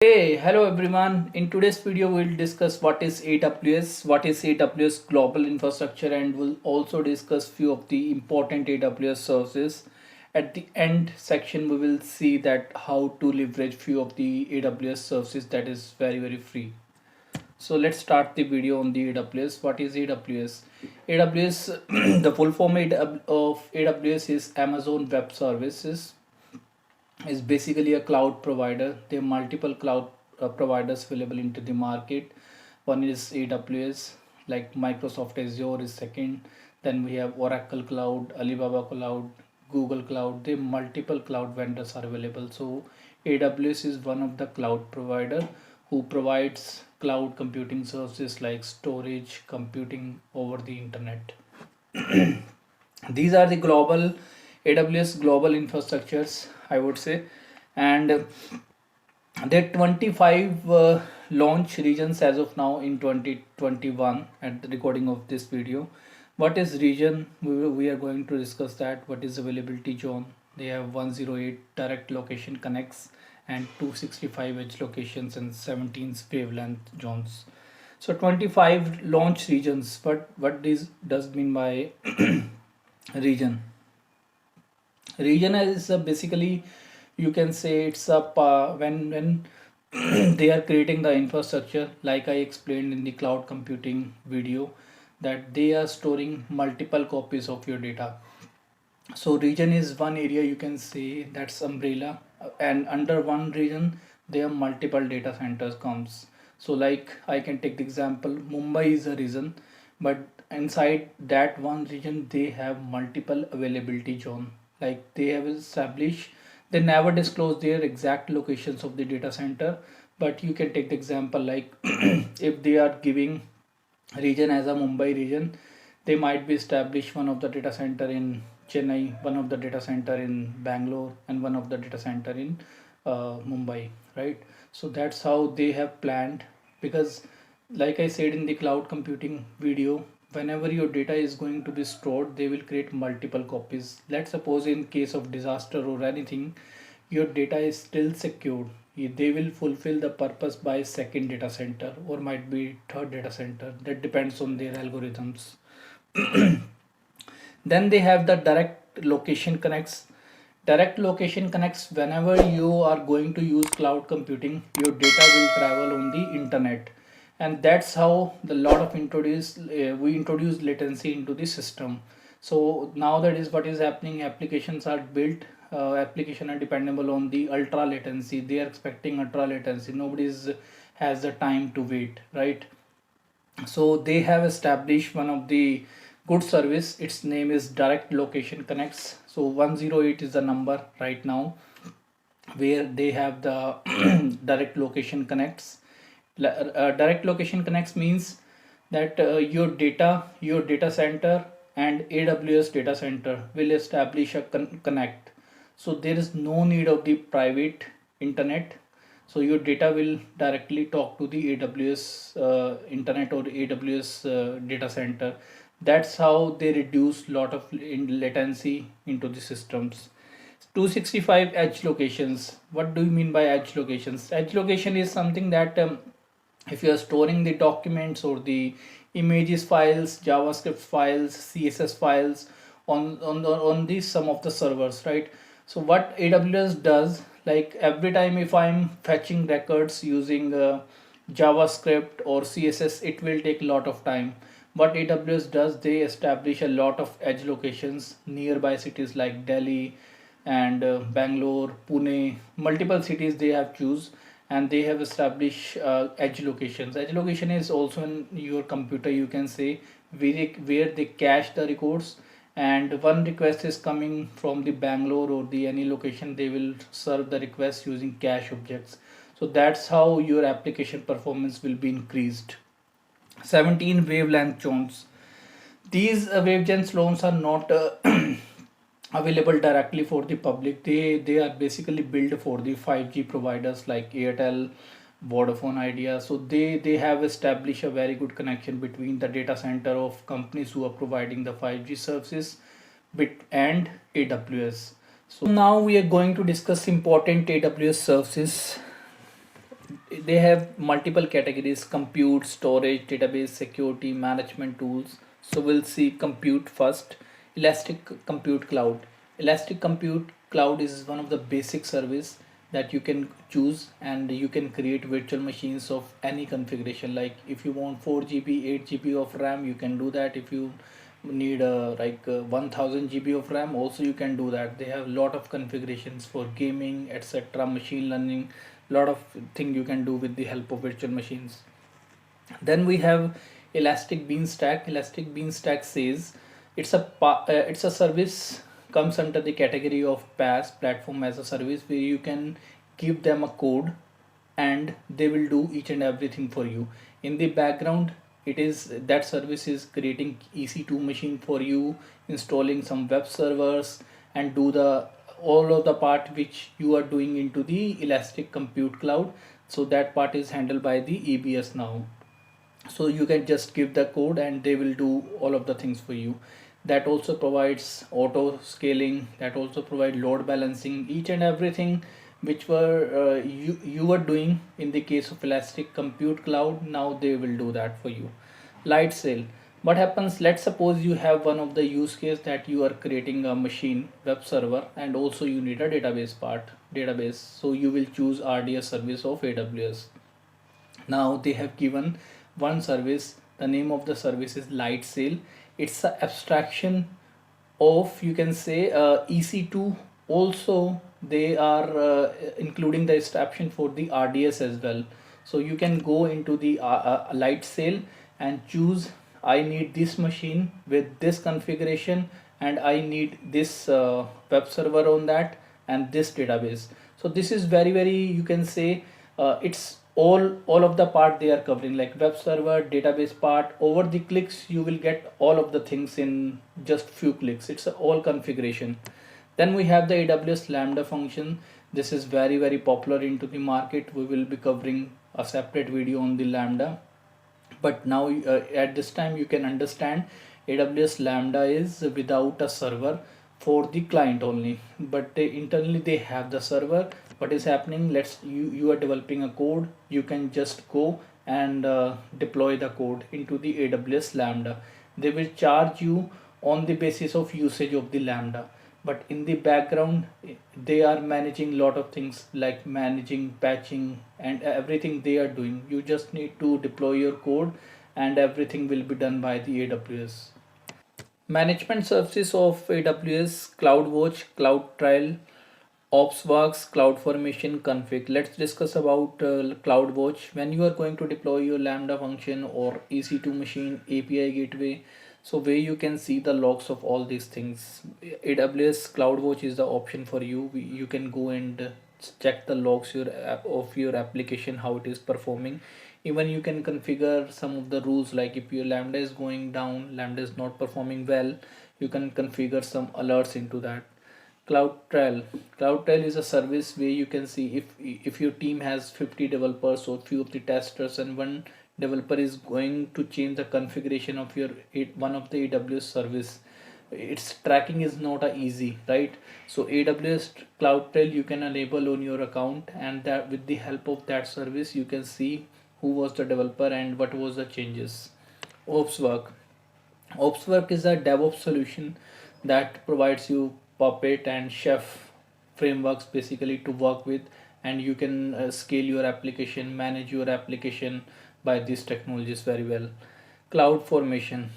Hey, hello everyone. In today's video, we'll discuss what is AWS Global Infrastructure, and we'll also discuss few of the important AWS services. At the end section, we will see that how to leverage few of the AWS services that is very free. So let's start the video on the AWS. What is AWS? AWS, the full form of AWS is Amazon Web Services, is basically a cloud provider. There are multiple cloud providers available into the market. One is AWS, like Microsoft Azure is second. Then we have Oracle Cloud, Alibaba Cloud, Google Cloud. There are multiple cloud vendors are available. So AWS is one of the cloud provider who provides cloud computing services like storage, computing over the internet. These are the global AWS global infrastructures, I would say. And there are 25 launch regions as of now in 2021 at the recording of this video. What is region? We are going to discuss that. What is availability zone? They have 108 direct location connects and 265 edge locations and 17 wavelength zones. So 25 launch regions. What this does mean by region? Region is basically, you can say it's a when they are creating the infrastructure, like I explained in the cloud computing video, that they are storing multiple copies of your data. So region is one area, you can say that's umbrella, and under one region there are multiple data centers comes. So like I can take the example, Mumbai is a region, but inside that one region they have multiple availability zone. Like they have established, they never disclose their exact locations of the data center, but you can take the example like if they are giving region as a Mumbai region, they might be established one of the data center in Chennai, one of the data center in Bangalore, and one of the data center in Mumbai, right? So that's how they have planned. Because like I said in the cloud computing video, whenever your data is going to be stored, they will create multiple copies. Let's suppose in case of disaster or anything, your data is still secured. They will fulfill the purpose by second data center or might be third data center. That depends on their algorithms. Then they have the direct location connects. Direct location connects, whenever you are going to use cloud computing, your data will travel on the internet. And that's how the lot of we introduce latency into the system. So now that is what is happening, applications are built, application are dependable on the ultra latency. They are expecting ultra latency. Nobody's has the time to wait, right? So they have established one of the good service. Its name is direct location connects. So 108 is the number right now where they have the direct location connects. Direct location connects means that your data center and AWS data center will establish a connect. So there is no need of the private internet. So your data will directly talk to the AWS internet or AWS data center. That's how they reduce lot of latency into the systems. 265 edge locations. What do you mean by edge locations? Edge location is something that if you are storing the documents or the images files, JavaScript files, CSS files on these some of the servers, right? So what AWS does, like every time if I'm fetching records using JavaScript or CSS, it will take a lot of time. What AWS does, they establish a lot of edge locations nearby cities like Delhi and Bangalore, Pune, multiple cities they have choose, and they have established edge locations. Edge location is also in your computer, you can say, where they cache the records, and one request is coming from the Bangalore or the any location, they will serve the request using cache objects. So that's how your application performance will be increased. 17 wavelength zones. These wavelength zones are not available directly for the public. They are basically built for the 5G providers like Airtel, Vodafone Idea. So they have established a very good connection between the data center of companies who are providing the 5G services and AWS. So now we are going to discuss important AWS services. they have multiple categories: compute, storage, database, security, management tools. So we'll see compute first. Elastic Compute Cloud. Elastic Compute Cloud is one of the basic service that you can choose, and you can create virtual machines of any configuration. Like if you want 4 GB, 8 GB of RAM, you can do that. If you need 1000 GB of RAM, also you can do that. They have a lot of configurations for gaming, etc., machine learning, lot of thing you can do with the help of virtual machines. Then we have Elastic Beanstalk. Elastic Beanstalk says it's a service, comes under the category of PaaS, platform as a service, where you can give them a code and they will do each and everything for you. In the background, it is that service is creating EC2 machine for you, installing some web servers, and do the all of the part which you are doing into the Elastic Compute Cloud. So that part is handled by the EBS now. So you can just give the code and they will do all of the things for you. That also provides auto scaling, that also provide load balancing, each and everything which were you were doing in the case of Elastic Compute Cloud. Now they will do that for you. Light Sail. What happens, let's suppose you have one of the use case that you are creating a machine web server and also you need a database. So you will choose RDS service of AWS. Now they have given one service. The name of the service is Light Sail. It's an abstraction of, you can say, EC2. Also they are including the abstraction for the RDS as well. So you can go into the Light Sail and choose, I need this machine with this configuration and I need this web server on that and this database. So this is very, you can say, it's all of the part they are covering, like web server, database part. Over the clicks you will get all of the things in just few clicks. It's a all configuration. Then we have the AWS Lambda function. This is very popular into the market. We will be covering a separate video on the Lambda, but now at this time you can understand AWS Lambda is without a server, for the client only, but internally they have the server. What is happening, you are developing a code, you can just go and deploy the code into the AWS Lambda. They will charge you on the basis of usage of the Lambda, but in the background they are managing lot of things like managing patching and everything they are doing. You just need to deploy your code and everything will be done by the AWS. Management services of AWS: CloudWatch, CloudTrail, OpsWorks, CloudFormation, Config. Let's discuss about CloudWatch. When you are going to deploy your Lambda function or EC2 machine, API gateway, so where you can see the logs of all these things, AWS CloudWatch is the option for you. You can go and check the logs of your application, how it is performing. Even you can configure some of the rules, like if your Lambda is going down, Lambda is not performing well, you can configure some alerts into that. CloudTrail. CloudTrail is a service where you can see if your team has 50 developers or few of the testers, and one developer is going to change the configuration of your one of the AWS service. Its tracking is not a easy, right? So AWS CloudTrail you can enable on your account, and that with the help of that service you can see who was the developer and what was the changes. OpsWork. OpsWork is a DevOps solution that provides you Puppet and Chef frameworks basically to work with, and you can scale your application, manage your application by these technologies very well. Cloud Formation.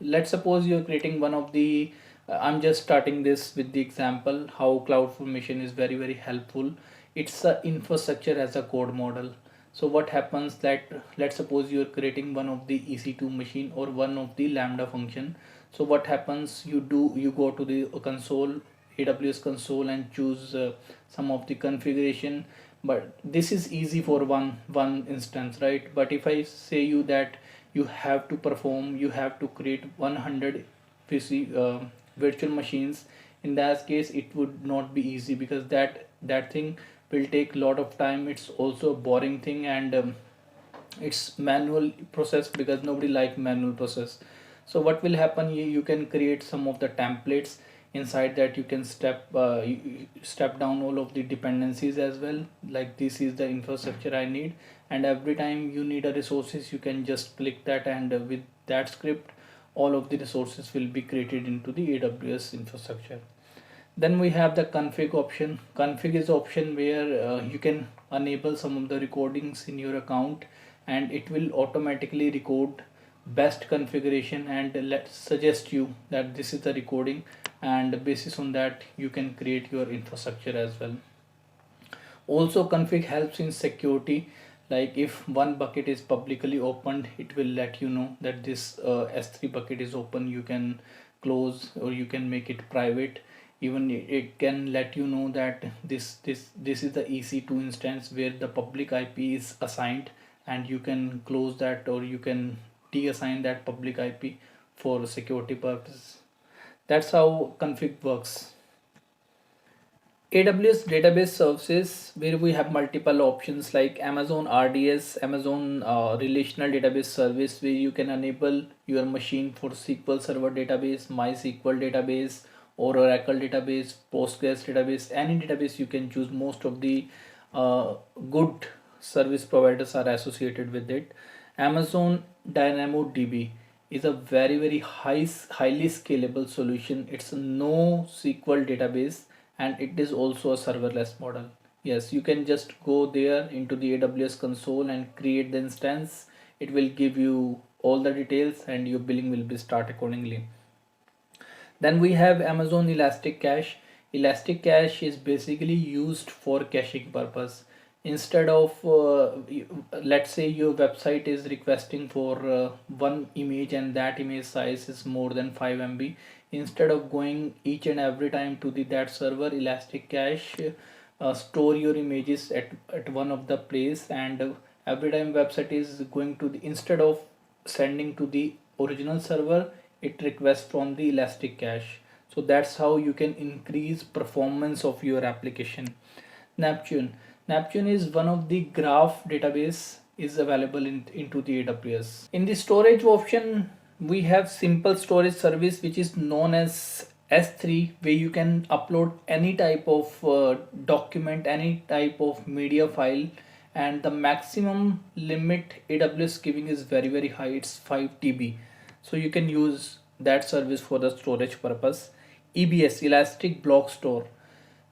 Let's suppose you're creating one of the I'm just starting this with the example how Cloud Formation is very helpful. It's a infrastructure as a code model. So what happens that, let's suppose you're creating one of the EC2 machine or one of the Lambda function. So what happens, you go to the console, AWS console, and choose some of the configuration. But this is easy for one instance, right? But if I say you that you have to create 100 PC virtual machines, in that case it would not be easy, because that thing will take a lot of time. It's also a boring thing, and it's manual process, because nobody like manual process. So what will happen, you can create some of the templates Inside that you can step down all of the dependencies as well, like this is the infrastructure I need, and every time you need a resources you can just click that, and with that script all of the resources will be created into the AWS infrastructure. Then we have the config option. Config is option where you can enable some of the recordings in your account, and it will automatically record best configuration and let suggest you that this is the recording, and basis on that you can create your infrastructure as well. Also config helps in security, like if one bucket is publicly opened it will let you know that this S3 bucket is open, you can close or you can make it private. Even it can let you know that this is the EC2 instance where the public IP is assigned, and you can close that or you can deassign that public IP for security purposes. That's how config works. AWS database services, where we have multiple options like Amazon RDS, Amazon Relational Database Service, where you can enable your machine for SQL Server database, MySQL database, or Oracle database, Postgres database, any database you can choose. Most of the good service providers are associated with it. Amazon DynamoDB is a very highly scalable solution. It's a no SQL database, and it is also a serverless model. Yes, you can just go there into the AWS console and create the instance. It will give you all the details and your billing will be start accordingly. Then we have Amazon Elastic Cache. Elastic Cache is basically used for caching purpose. Instead of let's say your website is requesting for one image and that image size is more than 5 MB, instead of going each and every time to that server, Elastic Cache store your images at one of the place, and every time website is going to the, instead of sending to the original server, it requests from the Elastic Cache. So that's how you can increase performance of your application. Neptune is one of the graph database is available into the AWS. In the storage option, we have simple storage service which is known as S3, where you can upload any type of document, any type of media file, and the maximum limit AWS giving is very high, it's 5 TB. So you can use that service for the storage purpose. EBS, Elastic Block Store.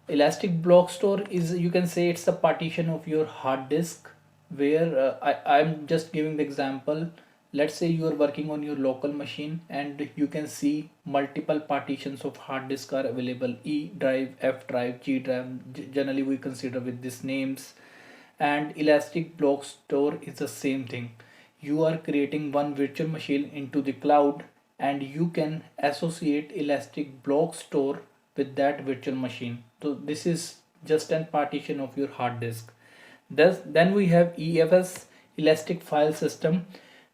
Elastic Block Store is, you can say, it's a partition of your hard disk, where I'm just giving the example. Let's say you are working on your local machine and you can see multiple partitions of hard disk are available: E drive, F drive, G drive, generally we consider with these names. And Elastic Block Store is the same thing. You are creating one virtual machine into the cloud, and you can associate Elastic Block Store with that virtual machine. So this is just an partition of your hard disk. Then we have EFS, Elastic File System.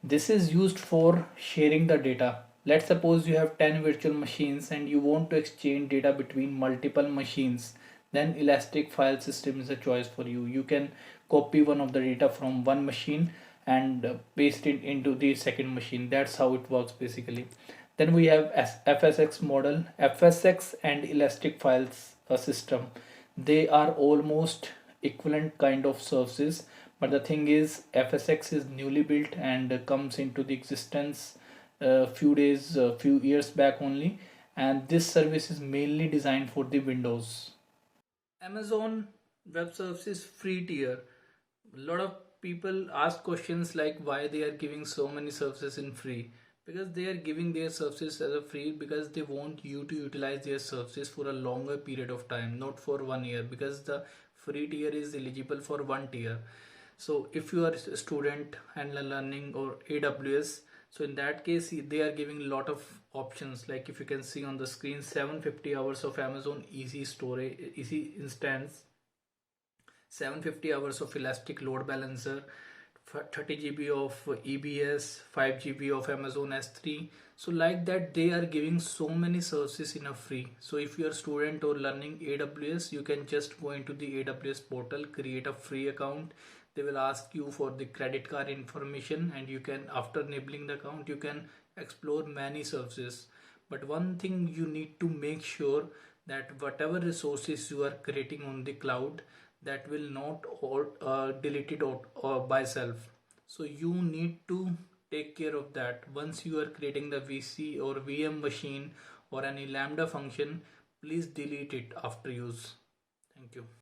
This is used for sharing the data. Let's suppose you have 10 virtual machines and you want to exchange data between multiple machines. Then Elastic File System is a choice for you. You can copy one of the data from one machine and paste it into the second machine. That's how it works basically. Then we have FSx model. FSx and Elastic Files System, they are almost equivalent kind of services, but the thing is FSx is newly built and comes into the existence few years back only, and this service is mainly designed for the Windows. Amazon Web Services free tier. A lot of people ask questions like why they are giving so many services in free. Because they are giving their services as a free because they want you to utilize their services for a longer period of time, not for 1 year, because the free tier is eligible for one tier. So if you are a student and learning or AWS, so in that case they are giving a lot of options, like if you can see on the screen, 750 hours of Amazon easy storage, easy instance, 750 hours of Elastic Load Balancer, 30 GB of EBS, 5 GB of Amazon S3. So like that they are giving so many services in a free. So if you are a student or learning AWS, you can just go into the AWS portal, create a free account. They will ask you for the credit card information, and you can, after enabling the account, you can explore many services. But one thing you need to make sure that whatever resources you are creating on the cloud, that will not delete it by self. So you need to take care of that. Once you are creating the VC or VM machine or any Lambda function, please delete it after use. Thank you.